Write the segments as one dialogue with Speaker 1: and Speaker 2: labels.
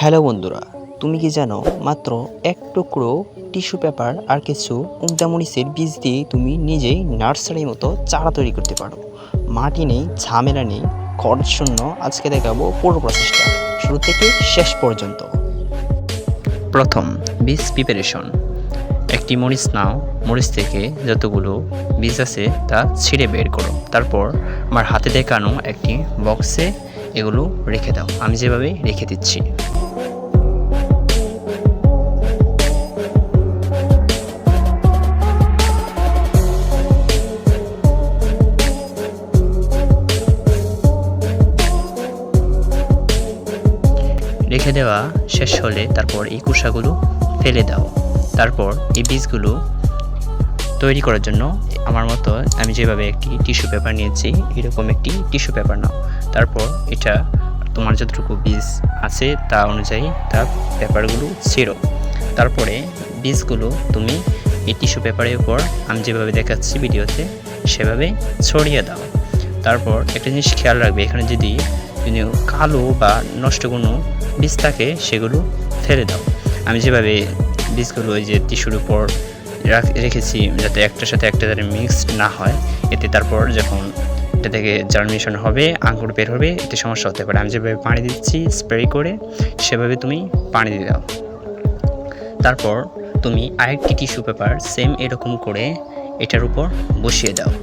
Speaker 1: Hello বন্ধুরা, তুমি কি জানো মাত্র এক টুকরো টিস্যু পেপার আর কিছু উগদামরিচের বীজ দিয়ে তুমি নিজেই নার্সারির মতো চারা তৈরি করতে পারো। মাটি নেই, ঝামেলা নেই, খরচ শূন্য। আজকে দেখাবো পুরো প্রসেসটা শুরু থেকে শেষ পর্যন্ত। প্রথম, বীজ প্রিপারেশন। একটি মরিচ নাও, মরিচ থেকে যতগুলো বীজ আছে তা ছিঁড়ে বের করো। তারপর আমার হাতে দেখানো একটি বক্সে এগুলো রেখে দাও। আমি যেভাবে রেখে দিচ্ছি। রেখে দেওয়া শেষ হলে তারপর এই কুসাগুলো ফেলে দাও। তারপর এই বীজগুলো তৈরি করার জন্য আমার মতো আমি যেভাবে একটি টিস্যু পেপার নিয়েছি, এরকম একটি টিস্যু পেপার নাও। তারপর এটা তোমার যতটুকু বীজ আছে তা অনুযায়ী তার পেপারগুলো ছিঁড়ো। তারপরে বীজগুলো তুমি এই টিস্যু পেপারের উপর আমি যেভাবে দেখাচ্ছি ভিডিওতে সেভাবে ছড়িয়ে দাও। তারপর একটা জিনিস খেয়াল রাখবে, এখানে যদি কালো বা নষ্ট কোনো বীজ থাকে সেগুলো ফেলে দাও। আমি যেভাবে বীজগুলো ওই যে টিস্যুর উপর রেখেছি যাতে একটার সাথে একটা যাতে মিক্সড না হয়, এতে তারপর যখন এটা থেকে জার্মিনেশন হবে, আঙ্কুর বের হবে, এতে সমস্যা হতে পারে। আমি যেভাবে পানি দিচ্ছি স্প্রে করে সেভাবে তুমি পানি দিয়ে দাও। তারপর তুমি আরেকটি টিস্যু পেপার সেম এরকম করে এটার উপর বসিয়ে দাও।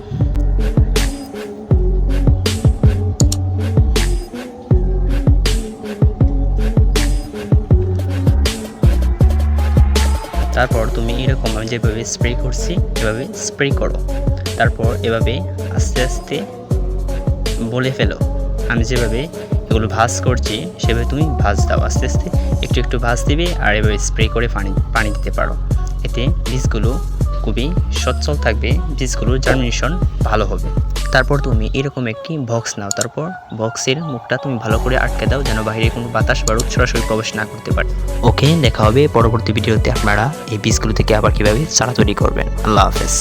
Speaker 1: তারপর তুমি এরকম আমি যেভাবে স্প্রে করছি এভাবে স্প্রে করো। তারপর এভাবে আস্তে আস্তে বলে ফেলো। আমি যেভাবে এগুলো ভাঁজ করছি সেভাবে তুমি ভাঁজ দাও। আস্তে আস্তে একটু একটু ভাঁজ দিবে আর এভাবে স্প্রে করে পানি দিতে পারো। এতে বীজগুলো খুবই সচ্ছল থাকবে, বীজগুলোর জার্মিনেশন ভালো হবে। তারপর তুমি এরকম একটি বক্স নাও। তারপর বক্সের মুখটা তুমি ভালো করে আটকে দাও যেন বাইরে কোনো বাতাস বা রোদ সরাসরি প্রবেশ না করতে পারে। ওকে, দেখা হবে পরবর্তী ভিডিওতে। আপনারা এই বীজগুলো থেকে আবার কীভাবে চারা তৈরি করবেন। আল্লাহ হাফেজ।